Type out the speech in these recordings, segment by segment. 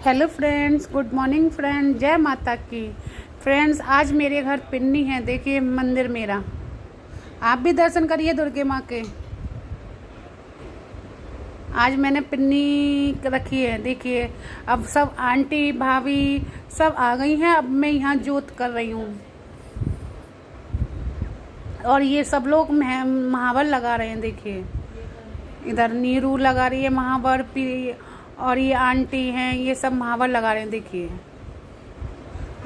Hello friends, good morning friend, जय माता की। फ्रेंड्स, आज मेरे घर पिन्नी है। देखिए मंदिर मेरा, आप भी दर्शन करिए दुर्गे माँ के। आज मैंने पिन्नी रखी है। देखिए अब सब आंटी भाभी सब आ गई हैं। अब मैं यहाँ जोत कर रही हूँ और ये सब लोग महावर लगा रहे हैं। देखिए इधर नीरू लगा रही है महावर पी, और ये आंटी हैं, ये सब महावर लगा रहे हैं। देखिए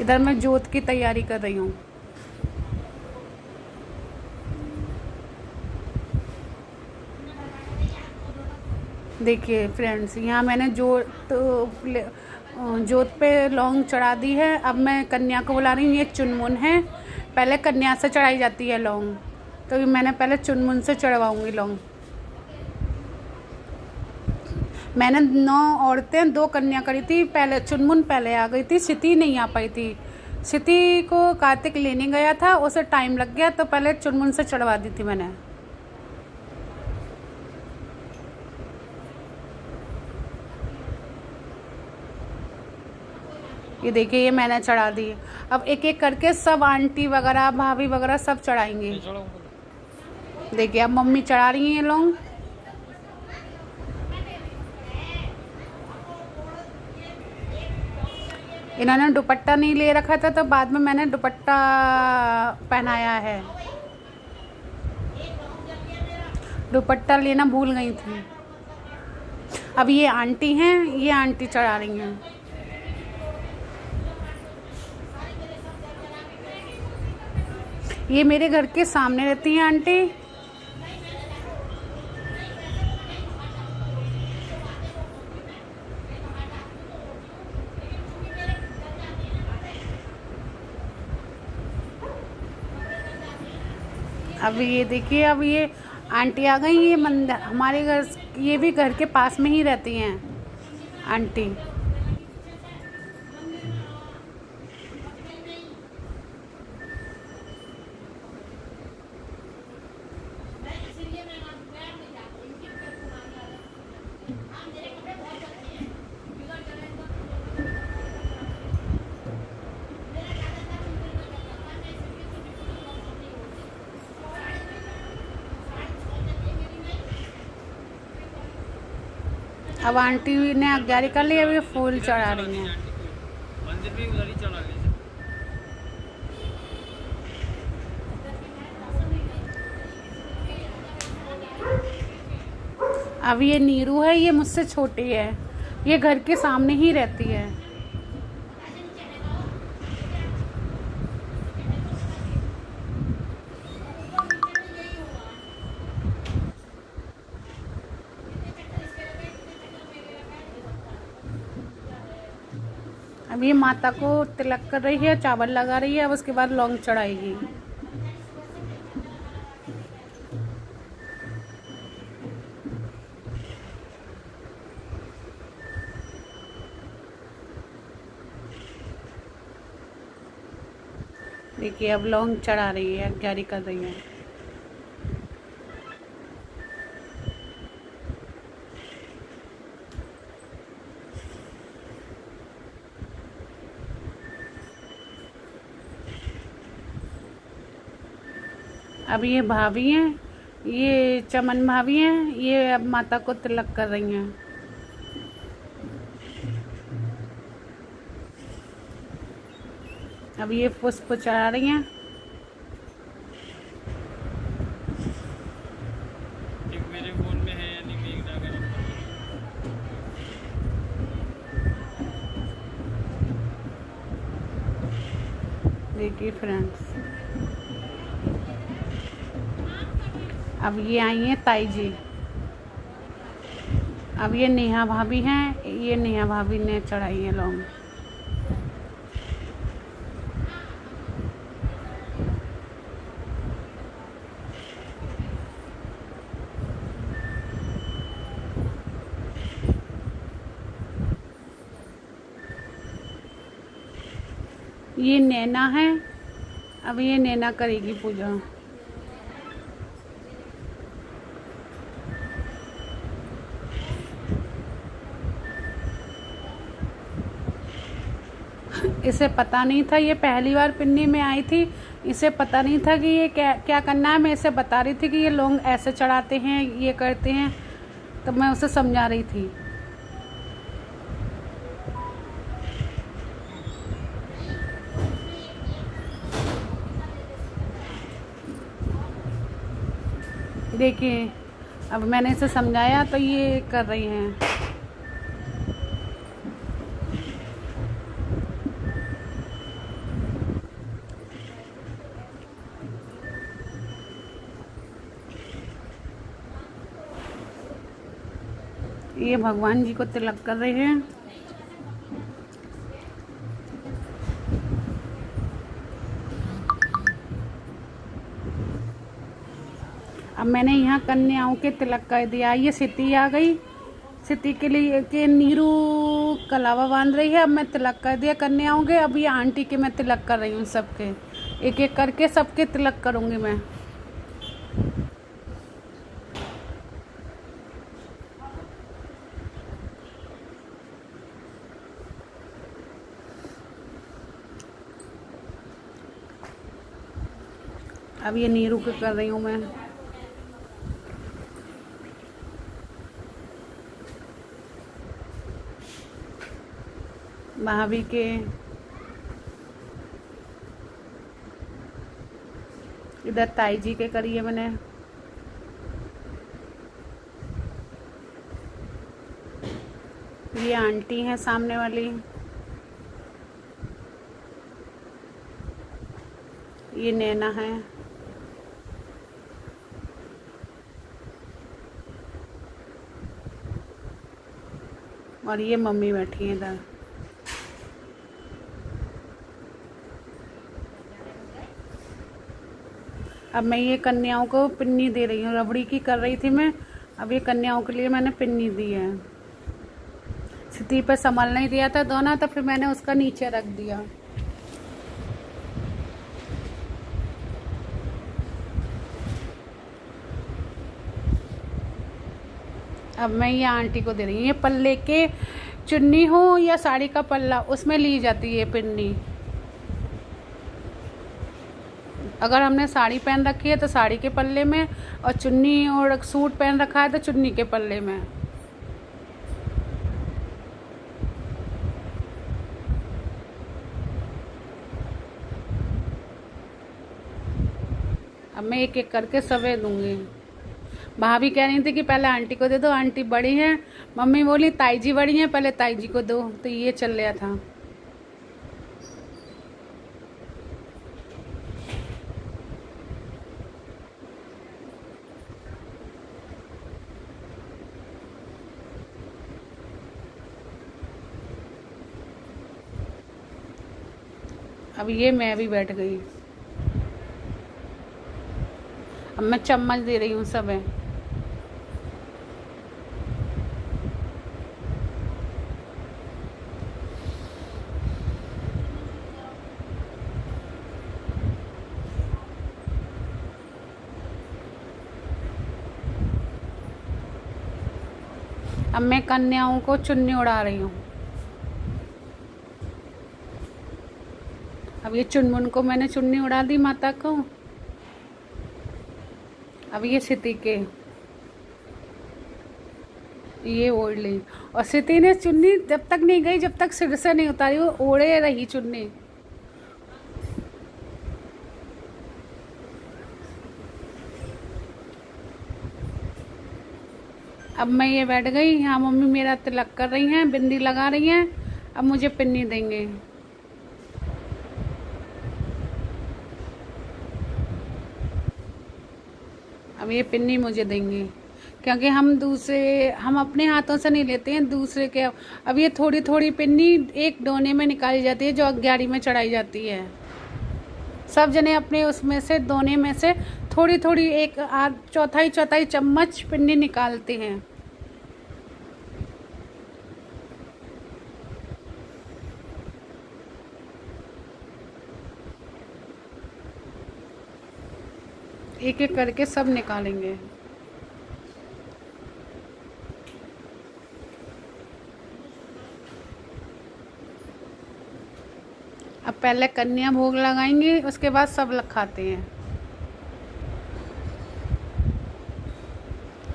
इधर मैं जोत की तैयारी कर रही हूँ। देखिए फ्रेंड्स, यहाँ मैंने जोत पे लौंग चढ़ा दी है। अब मैं कन्या को बुला रही हूँ। ये चुनमुन है, पहले कन्या से चढ़ाई जाती है लौंग, तो मैंने पहले चुनमुन से चढ़वाऊँगी लौंग। मैंने 9 औरतें 2 कन्या करी थी। पहले चुनमुन पहले आ गई थी, सिति नहीं आ पाई थी। सिति को कार्तिक लेने गया था, उसे टाइम लग गया, तो पहले चुनमुन से चढ़वा दी थी मैंने। ये देखिए, ये मैंने चढ़ा दी। अब एक एक करके सब आंटी वगैरह भाभी वगैरह सब चढ़ाएंगे। देखिए अब मम्मी चढ़ा रही हैं लौंग। इन्होंने दुपट्टा नहीं ले रखा था, तो बाद में मैंने दुपट्टा पहनाया है। दुपट्टा लेना भूल गई थी। अब ये आंटी हैं, ये आंटी चढ़ा रही हैं। ये मेरे घर के सामने रहती हैं आंटी। अब ये देखिए, अब ये आंटी आ गई। ये मंदिर हमारे घर, ये भी घर के पास में ही रहती हैं आंटी। अब आंटी ने आज्ञा कर ली। अब ये फूल चढ़ा रही हैं। मंदिर भी उधर ही चढ़ा लीजिए। अब ये नीरू है, ये मुझसे छोटी है, ये घर के सामने ही रहती है। अब ये माता को तिलक कर रही है, चावल लगा रही है। अब उसके बाद लौंग चढ़ाएगी। देखिए अब लौंग चढ़ा रही है, तैयारी कर रही है। अब ये भाभी हैं, ये चमन भाभी हैं, ये अब माता को तिलक कर रही हैं। अब ये पुष्प चढ़ा रही हैं। एक मेरे फोन में है, यानी मेघना का नंबर। देखिए फ्रेंड्स, अब ये आई हैं ताई जी। अब ये नेहा भाभी हैं, ये नेहा भाभी ने चढ़ाई है लौंग। ये नैना है, अब ये नैना करेगी पूजा। इसे पता नहीं था, ये पहली बार पिन्नी में आई थी, इसे पता नहीं था कि ये क्या क्या करना है। मैं इसे बता रही थी कि ये लौंग ऐसे चढ़ाते हैं, ये करते हैं, तो मैं उसे समझा रही थी। देखिए अब मैंने इसे समझाया तो ये कर रही हैं। ये भगवान जी को तिलक कर रहे हैं। अब मैंने यहाँ कन्याओं के तिलक कर दिया। ये सिटी आ गई, सिटी के लिए के नीरू कलावा बांध रही है। अब मैं तिलक कर दिया कन्याओं के। अब ये आंटी के मैं तिलक कर रही हूँ सबके, एक एक करके सबके तिलक करूँगी मैं। अब ये नीरू के कर रही हूँ मैं। भाभी के, इधर ताई जी के करिए मैंने। ये आंटी हैं सामने वाली, ये नैना है, और ये मम्मी बैठी है इधर। अब मैं ये कन्याओं को पिन्नी दे रही हूँ, रबड़ी की कर रही थी मैं, अब ये कन्याओं के लिए मैंने पिन्नी दी है। स्थिति पे संभल नहीं दिया था दोनों, तो फिर मैंने उसका नीचे रख दिया। अब मैं ये आंटी को दे रही हूँ। ये पल्ले के चुन्नी हो या साड़ी का पल्ला, उसमें ली जाती है पिन्नी। अगर हमने साड़ी पहन रखी है तो साड़ी के पल्ले में, और चुन्नी और सूट पहन रखा है तो चुन्नी के पल्ले में। अब मैं एक एक करके सबे दूंगी। भाभी कह रही थी कि पहले आंटी को दे दो, आंटी बड़ी हैं। मम्मी बोली ताई जी बड़ी हैं, पहले ताई जी को दो, तो ये चल रहा था। अब ये मैं भी बैठ गई। अब मैं चम्मच दे रही हूँ सब है। अब मैं कन्याओं को चुन्नी उड़ा रही हूँ। अब ये चुनमुन को मैंने चुन्नी उड़ा दी माता को। अब ये सिटी के, ये ओढ़ ली, और सिटी ने चुन्नी जब तक नहीं गई, जब तक सिर से नहीं उतारी, वो ओढ़े रही चुन्नी। अब मैं ये बैठ गई यहाँ, मम्मी मेरा तिलक कर रही हैं, बिंदी लगा रही हैं। अब मुझे पिन्नी देंगे। अब ये पिन्नी मुझे देंगे, क्योंकि हम अपने हाथों से नहीं लेते हैं, दूसरे के। अब ये थोड़ी थोड़ी पिन्नी एक डोने में निकाली जाती है, जो अग्यारी में चढ़ाई जाती है। सब जने अपने उसमें से, दोने में से थोड़ी थोड़ी, एक आध चौथाई चौथाई चम्मच पिन्नी निकालते हैं। एक एक करके सब निकालेंगे। अब पहले कन्या भोग लगाएंगे, उसके बाद सब लोग खाते हैं।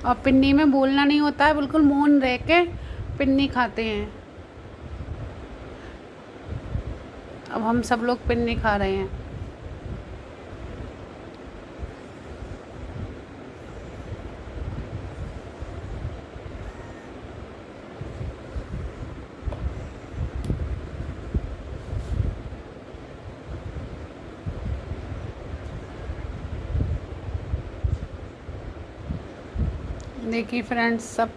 और पिन्नी में बोलना नहीं होता है, बिल्कुल मौन रह के पिन्नी खाते हैं। अब हम सब लोग पिन्नी खा रहे हैं। देखिए फ्रेंड्स, सब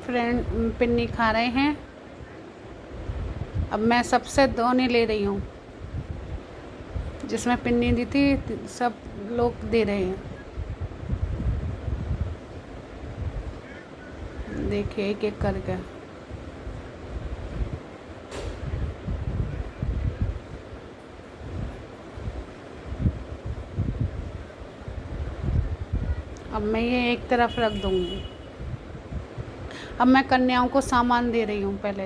फ्रेंड पिन्नी खा रहे हैं। अब मैं सबसे दोने ले रही हूँ, जिसमें पिन्नी दी थी सब लोग दे रहे हैं। देखिए एक एक करके। अब मैं ये एक तरफ रख दूंगी। अब मैं कन्याओं को सामान दे रही हूँ पहले।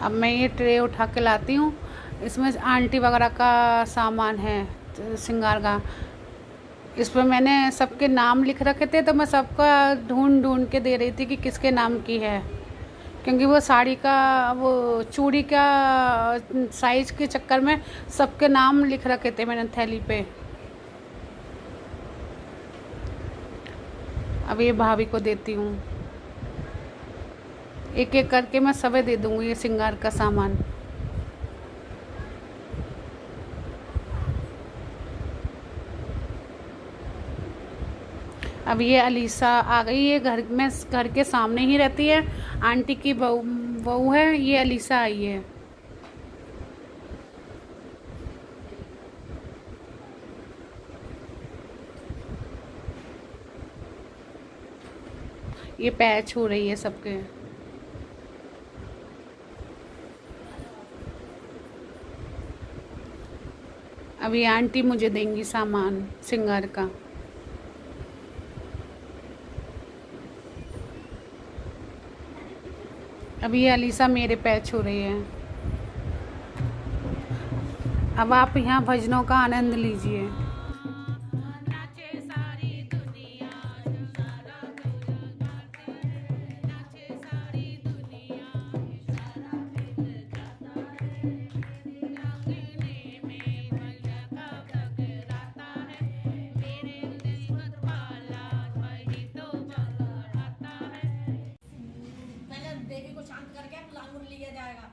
अब मैं ये ट्रे उठा के लाती हूँ। इसमें आंटी वगैरह का सामान है, श्रृंगार का। इस पर मैंने सबके नाम लिख रखे थे, तो मैं सबका ढूंढ ढूंढ के दे रही थी कि किसके नाम की है, क्योंकि वो साड़ी का, वो चूड़ी का साइज के चक्कर में सबके नाम लिख रखे थे मैंने थैली पे। अब ये भाभी को देती हूँ, एक एक करके मैं सबे दे दूँगी ये श्रृंगार का सामान। अब ये अलीसा आ गई है, घर में, घर के सामने ही रहती है, आंटी की बहू है। ये अलीसा आई है। ये पैर छू रही है सबके। अब ये आंटी मुझे देंगी सामान श्रृंगार का। अब ये अलीसा मेरे पैर छू रही है। अब आप यहाँ भजनों का आनंद लीजिए। देवी को शांत करके लांगुर लिया जाएगा।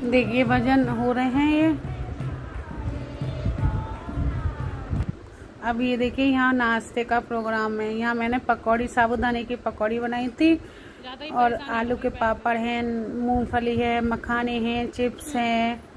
देखिए भजन हो रहे हैं ये। अब ये देखिए यहाँ नाश्ते का प्रोग्राम है। यहाँ मैंने पकौड़ी, साबूदाने की पकौड़ी बनाई थी और आलू के पापड़ हैं, मूंगफली है, मखाने हैं, चिप्स हैं।